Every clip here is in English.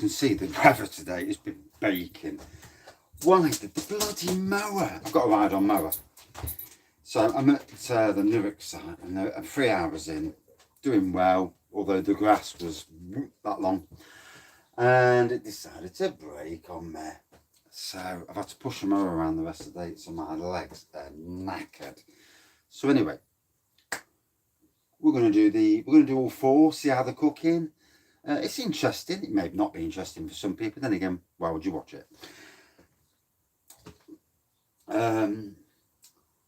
can see, the weather today has been baking. Why the bloody mower? I've got a ride on mower. So I'm at the Newark site, and I'm 3 hours in, doing well, although the grass was that long. And it decided to break on me. So I've had to push the mower around the rest of the day, so my legs are knackered. So anyway, we're going to do all four, see how they're cooking. It's interesting. It may not be interesting for some people. Then again, why would you watch it?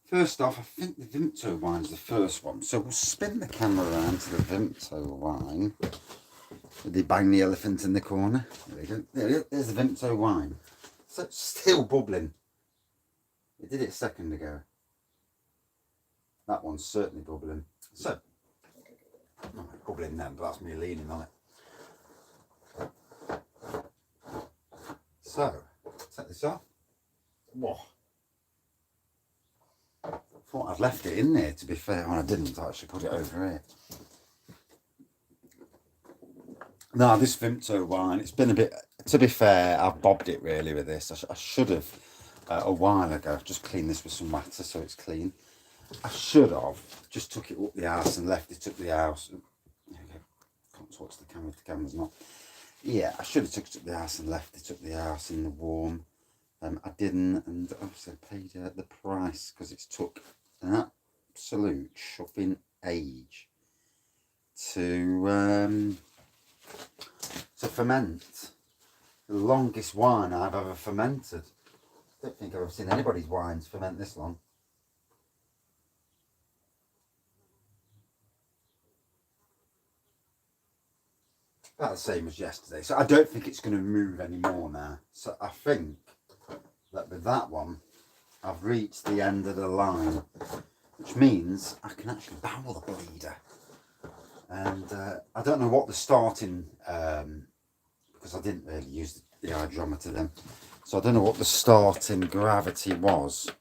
First off, I think the Vimto wine's the first one. So we'll spin the camera around to the Vimto wine. Did they bang the elephant in the corner? There we go. There's the Vimto wine. So it's still bubbling. It did it a second ago. That one's certainly bubbling. So, not bubbling then, but that's me leaning on it. So, take this off. Whoa. Thought I'd left it in there, to be fair. Well, I didn't. I actually put it over here. Now, this Vimto wine, it's been a bit, to be fair, I've bobbed it really with this. I should have, a while ago, just cleaned this with some water so it's clean. I should have just took it up the house and left it up the house. There we go. Can't talk to the camera if the camera's not. Yeah, I should have took it up the house and left it up the house in the warm. I didn't, and obviously I paid the price because it's took an absolute shoving age to ferment. The longest wine I've ever fermented. I don't think I've ever seen anybody's wines ferment this long. About the same as yesterday. So I don't think it's going to move anymore now. So I think that with that one, I've reached the end of the line, which means I can actually barrel the bleeder. And I don't know what the starting, because I didn't really use the hydrometer then, so I don't know what the starting gravity was.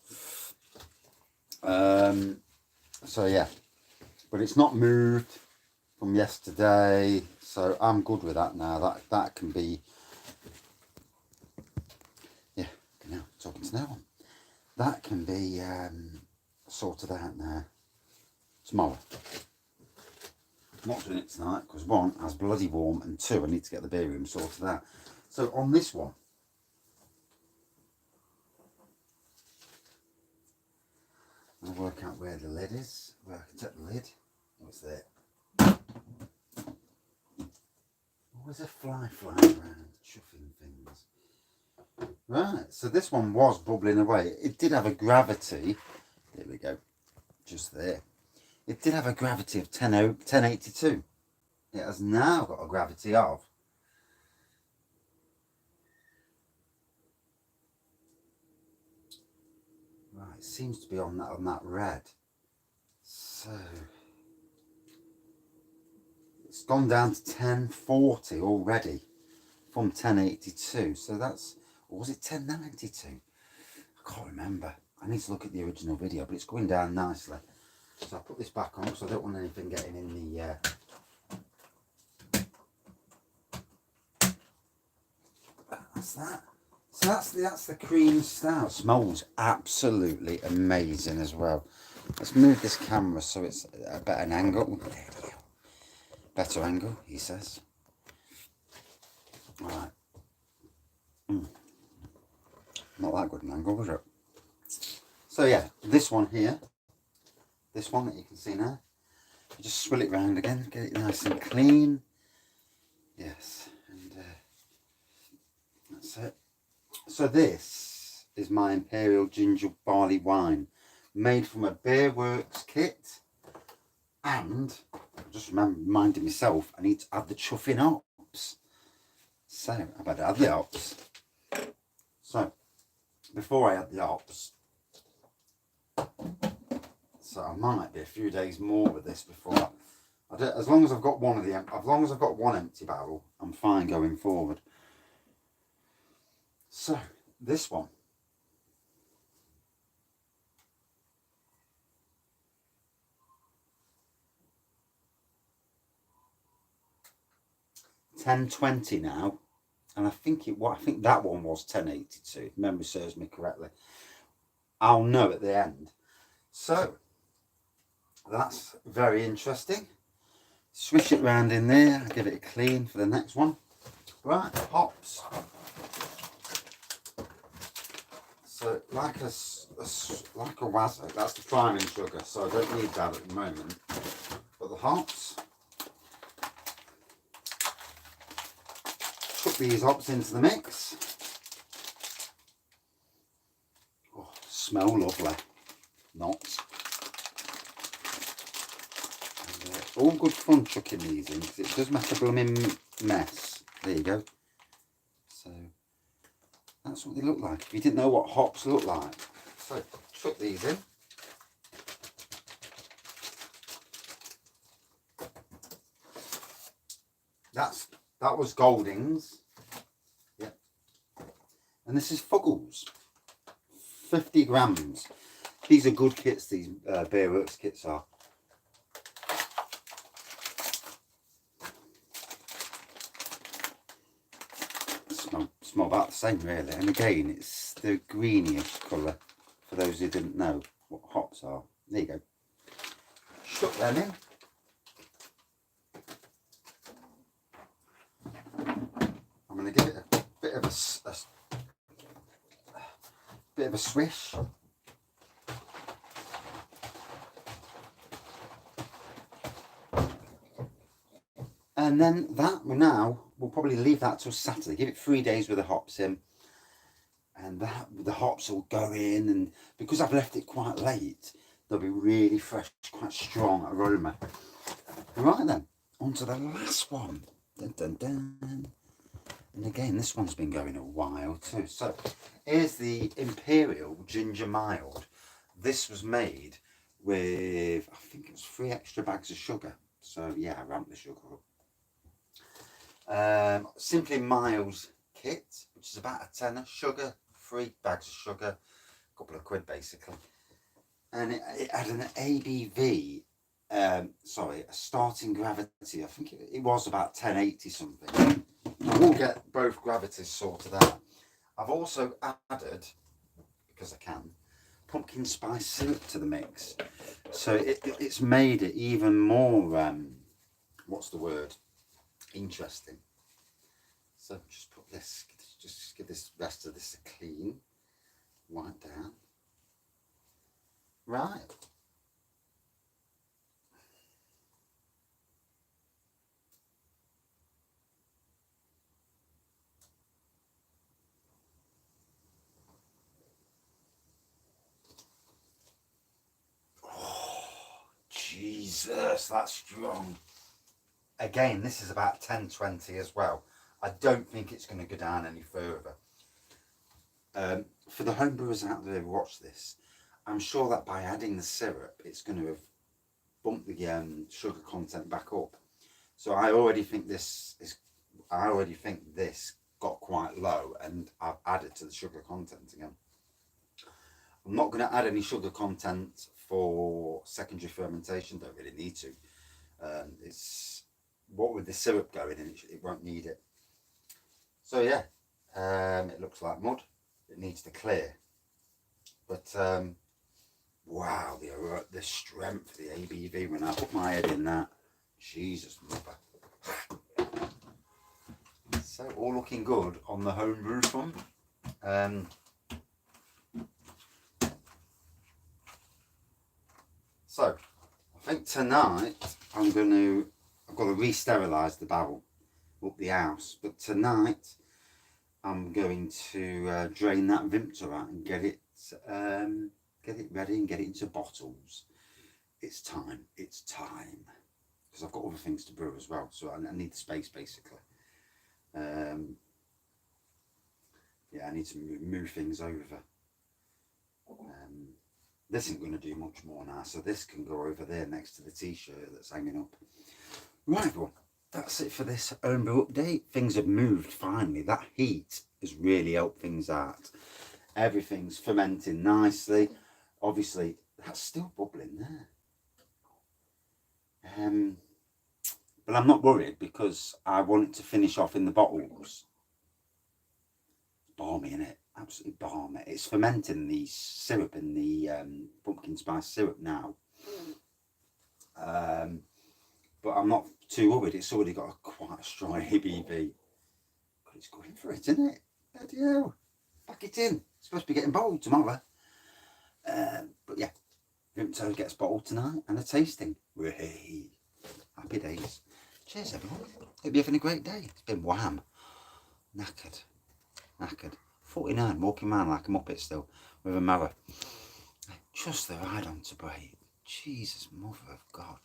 So yeah, but it's not moved from yesterday, so I'm good with that now. That can be, yeah, now talking to no one. That can be sorted out now tomorrow. I'm not doing it tonight because one, I was bloody warm, and two, I need to get the beer room sorted out. So on this one, I'll work out where the lid is, where I can take the lid. What's there? Always a fly flying around, chuffing things. Right, so this one was bubbling away. It did have a gravity. There we go, just there. It did have a gravity of 1082. It has now got a gravity of right. It seems to be on that red. So it's gone down to 1040 already from 1082. So that's, or was it 1092? I can't remember. I need to look at the original video, but it's going down nicely. So I'll put this back on because I don't want anything getting in the that's that. So that's the cream stout. Smells absolutely amazing as well. Let's move this camera so it's a better angle. There we go. Better angle, he says. Alright. Not that good an angle, was it? So yeah, this one here. This one that you can see now, you just swill it round again, get it nice and clean. Yes, and that's it. So this is my Imperial Ginger Barley wine, made from a Beer Works kit. And I just reminded myself, I need to add the chuffing hops. So I better add the hops. So before I add the hops, so I might be a few days more with this before I do, as long as I've got one empty barrel, I'm fine going forward. So this one, $10.20 now, And I think that one was 1082, if memory serves me correctly. I'll know at the end. So that's very interesting. Swish it round in there, give it a clean for the next one. Right, hops. So like a wazzo, that's the priming sugar, so I don't need that at the moment. But the hops, put these hops into the mix. Oh, smell lovely. Not. All good fun chucking these in because it does make a blooming mess. There you go. So that's what they look like. If you didn't know what hops look like, so chuck these in. That was Goldings. Yep. And this is Fuggles. 50 grams. These are good kits. These Beer Works kits are. Smell about the same really, and again it's the greenish colour for those who didn't know what hops are. There you go. Chuck them in. I'm going to give it a bit of a swish. And then we'll probably leave that till Saturday. Give it 3 days with the hops in. And the hops will go in. And because I've left it quite late, they'll be really fresh, quite strong aroma. Right then, on to the last one. Dun, dun, dun. And again, this one's been going a while too. So here's the Imperial Ginger Mild. This was made with, I think it was 3 extra bags of sugar. So yeah, I ramped the sugar up. Simply Miles kit, which is about a tenner. Sugar, 3 bags of sugar, a couple of quid basically. And it had an ABV, a starting gravity. I think it was about 1080 something. I will get both gravities sorted out. I've also added, because I can, pumpkin spice syrup to the mix. So it's made it even more, what's the word? Interesting. So just put this, just give this rest of this a clean wipe down. Right. Oh, Jesus, that's strong. Again, this is about 10-20 as well. I don't think it's going to go down any further. For the homebrewers out there who watch this, I'm sure that by adding the syrup, it's going to have bumped the sugar content back up. So I already think this got quite low, and I've added to the sugar content again. I'm not going to add any sugar content for secondary fermentation. Don't really need to. It's what with the syrup going in, it won't need it. So yeah, it looks like mud. It needs to clear. But wow, the strength, the ABV when I put my head in that, Jesus mother. So all looking good on the homebrew front. So I think tonight I've got to re-sterilise the barrel up the house, but tonight I'm going to drain that Vimto out and get it ready and get it into bottles. It's time, because I've got other things to brew as well, so I need the space basically. Yeah, I need to move things over. This isn't going to do much more now, so this can go over there next to the t-shirt that's hanging up. Right, well, that's it for this homebrew update. Things have moved finally. That heat has really helped things out. Everything's fermenting nicely. Obviously, that's still bubbling there. But I'm not worried because I want it to finish off in the bottles. absolutely balmy. It's fermenting the syrup in the pumpkin spice syrup now. But I'm not too worried. It's already got quite a strong ABV. But it's going for it, isn't it? Bloody hell. Pack it in. It's supposed to be getting bottled tomorrow. But yeah, Vimto gets bottled tonight and a tasting. Whee! Happy days. Cheers, everyone. Hope you're having a great day. It's been wham. Knackered. 49, walking around like a muppet still, with a mower. Just the ride on to break. Jesus, mother of God.